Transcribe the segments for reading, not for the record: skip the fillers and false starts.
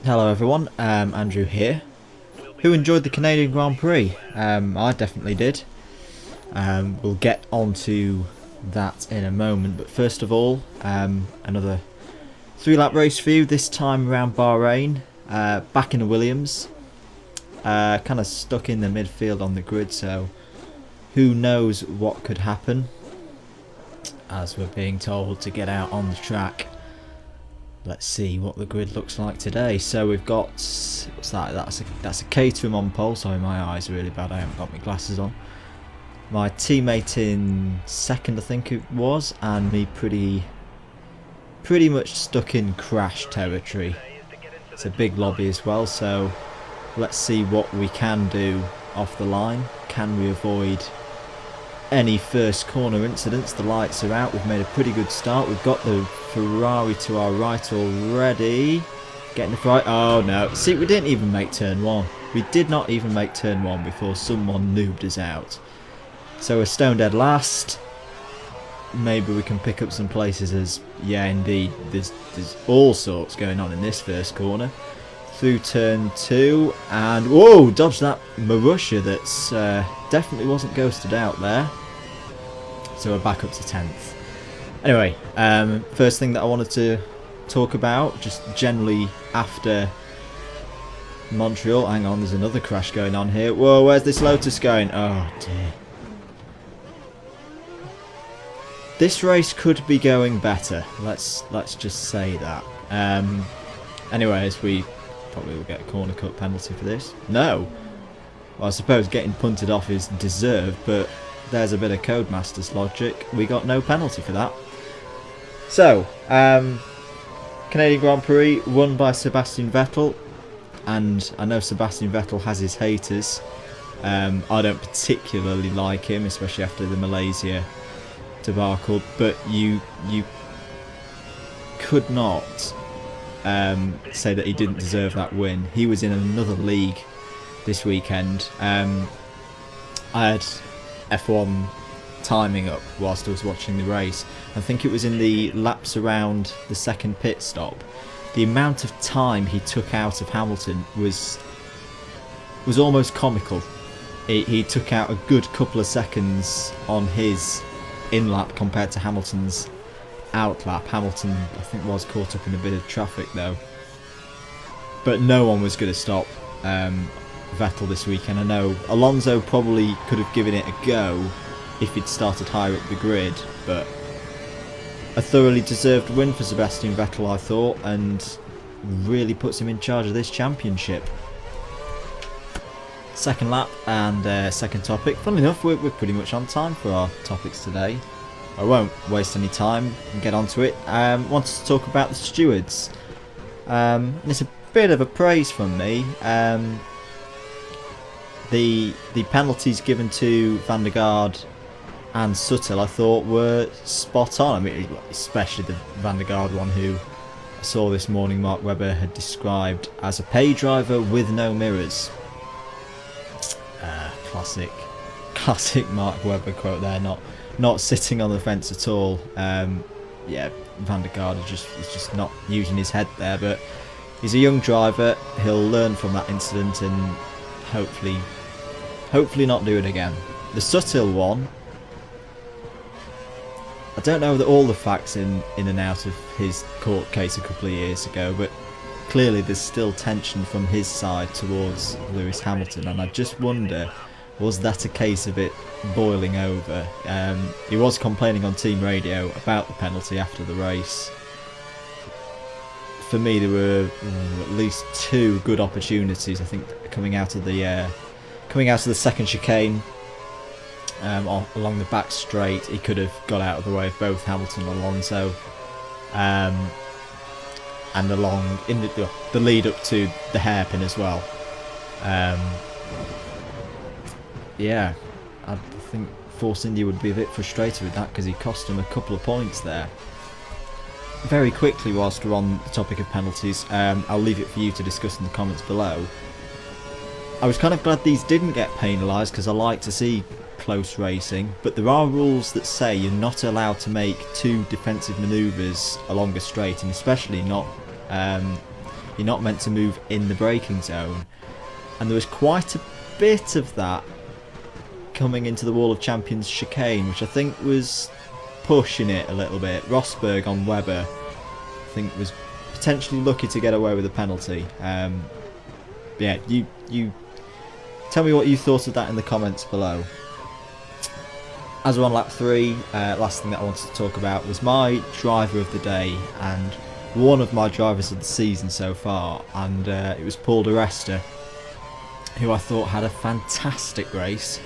Hello everyone, Andrew here. Who enjoyed the Canadian Grand Prix? I definitely did. We'll get onto that in a moment, but first of all, another 3-lap race for you, this time around Bahrain. Back in the Williams. Kind of stuck in the midfield on the grid, so who knows what could happen, as we're being told to get out on the track. Let's see what the grid looks like today. So we've got, what's that? That's a Caterham on pole. Sorry, my eyes are really bad. I haven't got my glasses on. My teammate in second, I think it was, and me pretty much stuck in crash territory. It's a big lobby as well, so let's see what we can do off the line. Can we avoid any first corner incidents? The lights are out. We've made a pretty good start. We've got the Ferrari to our right already. Getting the right. Oh no. See, we didn't even make turn one. We did not even make turn one before someone noobed us out. So we're stone dead last. Maybe we can pick up some places as, yeah, indeed, there's all sorts going on in this first corner. Through turn two, and whoa, dodged that Marussia that's definitely wasn't ghosted out there. So we're back up to 10th. Anyway, first thing that I wanted to talk about, just generally after Montreal. Hang on, there's another crash going on here. Whoa, where's this Lotus going? Oh dear. This race could be going better. Let's just say that. Anyways, we probably will get a corner cut penalty for this. No. Well, I suppose getting punted off is deserved, but there's a bit of Codemasters logic. We got no penalty for that. So, Canadian Grand Prix won by Sebastian Vettel, and I know Sebastian Vettel has his haters. I don't particularly like him, especially after the Malaysia debacle, but you could not say that he didn't deserve that win. He was in another league this weekend. I had F1 timing up whilst I was watching the race. I think it was in the laps around the second pit stop. The amount of time he took out of Hamilton was almost comical. He took out a good couple of seconds on his in-lap compared to Hamilton's out-lap. Hamilton, I think, was caught up in a bit of traffic though. But no one was going to stop Vettel this weekend. I know Alonso probably could have given it a go if he'd started higher up the grid, but a thoroughly deserved win for Sebastian Vettel, I thought, and really puts him in charge of this championship. Second lap and second topic. Funnily enough, we're pretty much on time for our topics today. I won't waste any time and get onto it. Wanted to talk about the stewards. It's a bit of a praise from me. The penalties given to Van der Garde and Suttel, I thought, were spot on. I mean, especially the Van der Garde one, who I saw this morning Mark Webber had described as a pay driver with no mirrors. Classic Mark Webber quote there. Not sitting on the fence at all. Yeah, Van der Garde is just not using his head there, but he's a young driver. He'll learn from that incident and hopefully not do it again. The Suttil one, I don't know all the facts in and out of his court case a couple of years ago, but clearly there's still tension from his side towards Lewis Hamilton, and I just wonder, was that a case of it boiling over? He was complaining on team radio about the penalty after the race. For me, there were at least two good opportunities, I think, coming out of the second chicane. Along the back straight, he could have got out of the way of both Hamilton and Alonso, and along in the lead up to the hairpin as well. Yeah, I think Force India would be a bit frustrated with that because he cost him a couple of points there. Very quickly, whilst we're on the topic of penalties, I'll leave it for you to discuss in the comments below. I was kind of glad these didn't get penalised because I like to see close racing, but there are rules that say you're not allowed to make two defensive manoeuvres along a straight, and especially not You're not meant to move in the braking zone. And there was quite a bit of that coming into the Wall of Champions chicane, which I think was pushing it a little bit. Rosberg on Webber, I think, was potentially lucky to get away with a penalty. Yeah, you tell me what you thought of that in the comments below. As we're on lap 3, last thing that I wanted to talk about was my driver of the day and one of my drivers of the season so far, and it was Paul di Resta, who I thought had a fantastic race.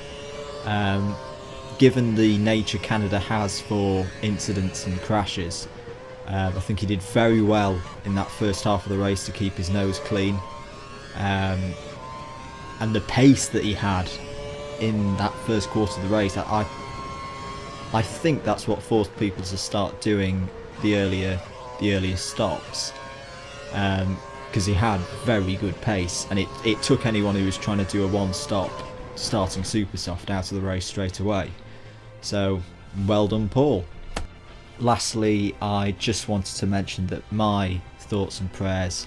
Given the nature Canada has for incidents and crashes, I think he did very well in that first half of the race to keep his nose clean. And the pace that he had in that first quarter of the race, I think that's what forced people to start doing the earlier stops, because he had very good pace, and it took anyone who was trying to do a one-stop starting super soft out of the race straight away. So well done, Paul. Lastly, I just wanted to mention that my thoughts and prayers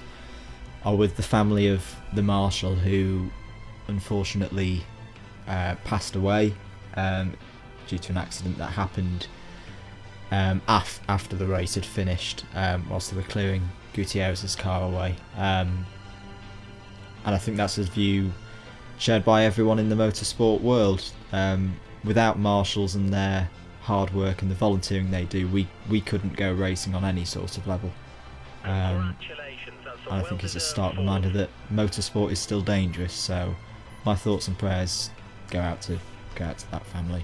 are with the family of the marshal who unfortunately passed away due to an accident that happened after the race had finished, whilst they were clearing Gutierrez's car away. And I think that's a view shared by everyone in the motorsport world. Without marshals and their hard work and the volunteering they do, we couldn't go racing on any sort of level. And I think it's a stark reminder that motorsport is still dangerous, so my thoughts and prayers go out to that family.